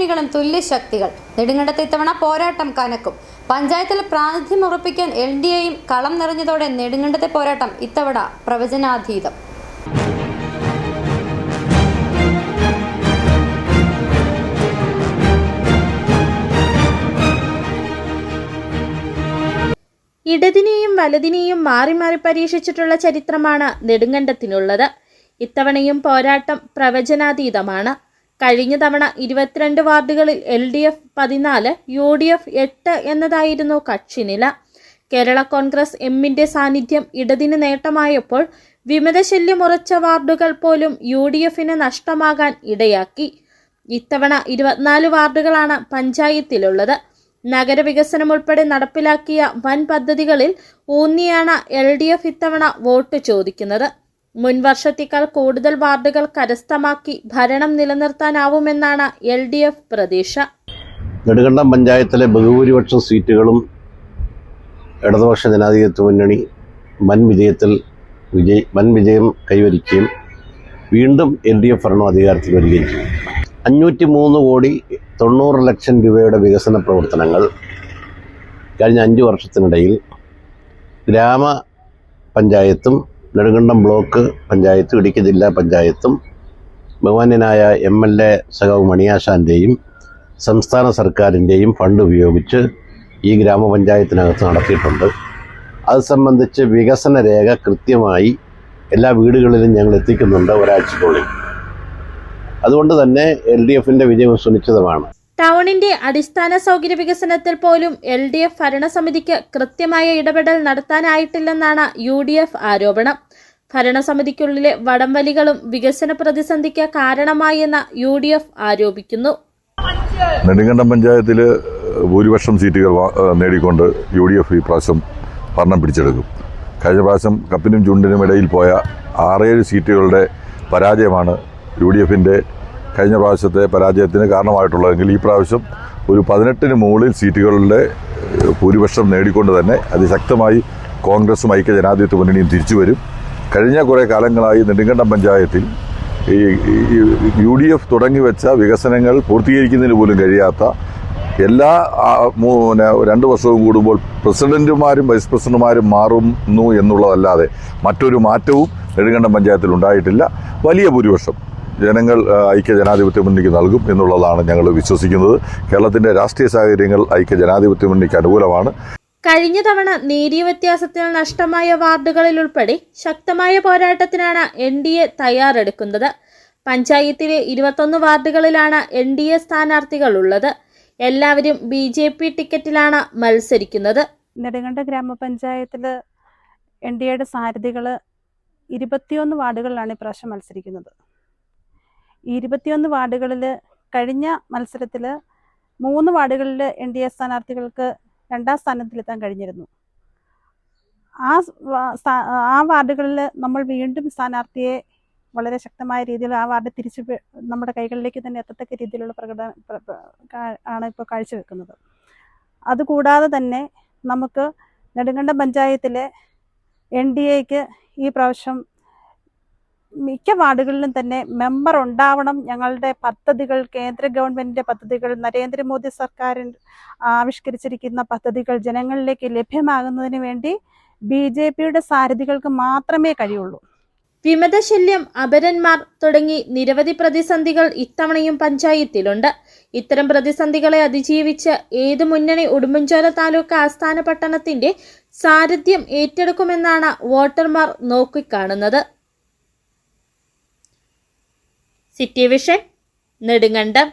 മുന്നണികളും തുല്യ ശക്തികൾ. നെടുങ്കണ്ടത്ത് ഇത്തവണ പോരാട്ടം കനക്കും. പഞ്ചായത്തിൽ പ്രാതിനിധ്യം ഉറപ്പിക്കാൻ LDAയും കളം നിറഞ്ഞതോടെ നെടുങ്കണ്ടത്തെ പോരാട്ടം ഇത്തവണ പ്രവചനാതീതം. ഇടതിനെയും വലതിനെയും മാറി മാറി പരീക്ഷിച്ചിട്ടുള്ള ചരിത്രമാണ് നെടുങ്കണ്ടത്തിനുള്ളത്. ഇത്തവണയും പോരാട്ടം പ്രവചനാതീതമാണ്. കഴിഞ്ഞ തവണ 22 വാർഡുകളിൽ LDF 14, UDF 8 എന്നതായിരുന്നു കക്ഷിനില. കേരള കോൺഗ്രസ് എമ്മിന്റെ സാന്നിധ്യം ഇടതിന് നേട്ടമായപ്പോൾ വിമതശല്യം ഉറച്ച വാർഡുകൾ പോലും UDFന് നഷ്ടമാകാൻ ഇടയാക്കി. ഇത്തവണ 24 വാർഡുകളാണ് പഞ്ചായത്തിലുള്ളത്. നഗരവികസനം ഉൾപ്പെടെ നടപ്പിലാക്കിയ വൻ പദ്ധതികളിൽ ഊന്നിയാണ് LDF ഇത്തവണ വോട്ട് ചോദിക്കുന്നത്. മുൻവർഷത്തേക്കാൾ കൂടുതൽ വാർഡുകൾ കരസ്ഥമാക്കി ഭരണം നിലനിർത്താനാവുമെന്നാണ് LDF പ്രതീക്ഷ. നെടുങ്കണ്ടം പഞ്ചായത്തിലെ ബഹുഭൂരിപക്ഷം സീറ്റുകളും ഇടതുപക്ഷ ജനാധിപത്യ മുന്നണി വൻ വിജയം കൈവരിക്കുകയും വീണ്ടും LDF ഭരണം അധികാരത്തിൽ വരികയും ചെയ്യും. 503,90,00,000 രൂപയുടെ വികസന പ്രവർത്തനങ്ങൾ കഴിഞ്ഞ 5 വർഷത്തിനിടയിൽ ഗ്രാമപഞ്ചായത്തും നെടുങ്കണ്ടം ബ്ലോക്ക് പഞ്ചായത്തും ഇടുക്കി ജില്ലാ പഞ്ചായത്തും ബഹുമാന്യനായ MLA സഖാവ് മണിയാശാൻ്റെയും സംസ്ഥാന സർക്കാരിൻ്റെയും ഫണ്ട് ഉപയോഗിച്ച് ഈ ഗ്രാമപഞ്ചായത്തിനകത്ത് നടത്തിയിട്ടുണ്ട്. അത് സംബന്ധിച്ച് വികസന രേഖ കൃത്യമായി എല്ലാ വീടുകളിലും ഞങ്ങൾ എത്തിക്കുന്നുണ്ട് ഒരാഴ്ചക്കുള്ളിൽ. അതുകൊണ്ട് തന്നെ LDFന്റെ വിജയം സുനിശ്ചിതമാണ്. ടൗണിന്റെ അടിസ്ഥാന സൗകര്യ വികസനത്തിൽ പോലും LDF ഭരണസമിതിക്ക് കൃത്യമായ ഇടപെടൽ നടത്താനായിട്ടില്ലെന്നാണ് UDF ആരോപണം. ഭരണസമിതിക്കുള്ളിലെ വടംവലികളും വികസന പ്രതിസന്ധിക്ക് കാരണമായെന്ന് UDF ആരോപിക്കുന്നു. നെടുങ്കണ്ടം പഞ്ചായത്തിൽ ഭൂരിപക്ഷം സീറ്റുകൾ നേടിക്കൊണ്ട് UDF ഈ പ്രാവശ്യം ഭരണം പിടിച്ചെടുക്കും. കഴിഞ്ഞ പ്രാവശ്യം കപ്പിനും ചുണ്ടിനും ഇടയിൽ പോയ 6-7 സീറ്റുകളുടെ പരാജയമാണ് UDFന്റെ കഴിഞ്ഞ പ്രാവശ്യത്തെ പരാജയത്തിന് കാരണമായിട്ടുള്ളതെങ്കിൽ ഈ പ്രാവശ്യം ഒരു 18-ന് മുകളിൽ സീറ്റുകളുടെ ഭൂരിപക്ഷം നേടിക്കൊണ്ട് തന്നെ അതിശക്തമായി കോൺഗ്രസും ഐക്യ ജനാധിപത്യ മുന്നണിയും തിരിച്ചു വരും. കഴിഞ്ഞ കുറേ കാലങ്ങളായി നെടുങ്കണ്ടം പഞ്ചായത്തിൽ ഈ UDF തുടങ്ങി വെച്ച വികസനങ്ങൾ പൂർത്തീകരിക്കുന്നതിന് പോലും കഴിയാത്ത എല്ലാ 2 വർഷവും കൂടുമ്പോൾ പ്രസിഡന്റുമാരും വൈസ് പ്രസിഡന്റുമാരും മാറുന്നു എന്നുള്ളതല്ലാതെ മറ്റൊരു മാറ്റവും നെടുങ്കണ്ടം പഞ്ചായത്തിൽ ഉണ്ടായിട്ടില്ല. വലിയ ഭൂരിപക്ഷം ജനങ്ങൾ ഐക്യ ജനാധിപത്യ മുന്നണിക്ക് നൽകും എന്നുള്ളതാണ് ഞങ്ങൾ വിശ്വസിക്കുന്നത്. കേരളത്തിന്റെ രാഷ്ട്രീയ സാഹചര്യങ്ങൾ ഐക്യ ജനാധിപത്യ മുന്നണിക്ക് അനുകൂലമാണ്. കഴിഞ്ഞ തവണ നേരിയ വ്യത്യാസത്തിൽ നഷ്ടമായ വാർഡുകളിൽ ഉൾപ്പെടെ ശക്തമായ പോരാട്ടത്തിനാണ് NDA തയ്യാറെടുക്കുന്നത്. പഞ്ചായത്തിലെ 21 വാർഡുകളിലാണ് NDA സ്ഥാനാർത്ഥികളുള്ളത്. എല്ലാവരും BJP ടിക്കറ്റിലാണ് മത്സരിക്കുന്നത്. നെടുങ്കണ്ടം ഗ്രാമപഞ്ചായത്തിൽ NDAയുടെ സാരഥികൾ 21 വാർഡുകളിലാണ് ഇപ്രാവശ്യം മത്സരിക്കുന്നത്. ഈ 21 വാർഡുകളിൽ കഴിഞ്ഞ മത്സരത്തിൽ 3 വാർഡുകളിൽ NDA സ്ഥാനാർത്ഥികൾക്ക് 2ാം സ്ഥാനത്തിലെത്താൻ കഴിഞ്ഞിരുന്നു. ആ വാർഡുകളിൽ നമ്മൾ വീണ്ടും സ്ഥാനാർത്ഥിയെ വളരെ ശക്തമായ രീതിയിൽ ആ വാർഡ് തിരിച്ച് നമ്മുടെ കൈകളിലേക്ക് തന്നെ എത്തത്തക്ക രീതിയിലുള്ള ആണ് ഇപ്പോൾ കാഴ്ചവെക്കുന്നത്. അതുകൂടാതെ തന്നെ നമുക്ക് നെടുങ്കണ്ടം പഞ്ചായത്തിലെ NDAയ്ക്ക് ഈ പ്രാവശ്യം മിക്ക വാർഡുകളിലും തന്നെ മെമ്പർ ഉണ്ടാവണം. ഞങ്ങളുടെ പദ്ധതികൾ, കേന്ദ്ര ഗവൺമെൻറ്റിൻ്റെ പദ്ധതികൾ, നരേന്ദ്രമോദി സർക്കാർ ആവിഷ്കരിച്ചിരിക്കുന്ന പദ്ധതികൾ ജനങ്ങളിലേക്ക് ലഭ്യമാകുന്നതിന് വേണ്ടി BJPയുടെ സാരഥികൾക്ക് മാത്രമേ കഴിയുള്ളൂ. വിമതശല്യം, അപരന്മാർ തുടങ്ങി നിരവധി പ്രതിസന്ധികൾ ഇത്തവണയും പഞ്ചായത്തിലുണ്ട്. ഇത്തരം പ്രതിസന്ധികളെ അതിജീവിച്ച് ഏത് മുന്നണി ഉടുമ്പൻചോല താലൂക്ക് ആസ്ഥാന പട്ടണത്തിന്റെ സാരഥ്യം ഏറ്റെടുക്കുമെന്നാണ് വോട്ടർമാർ നോക്കിക്കാണുന്നത്. City vision, Nedumkandam.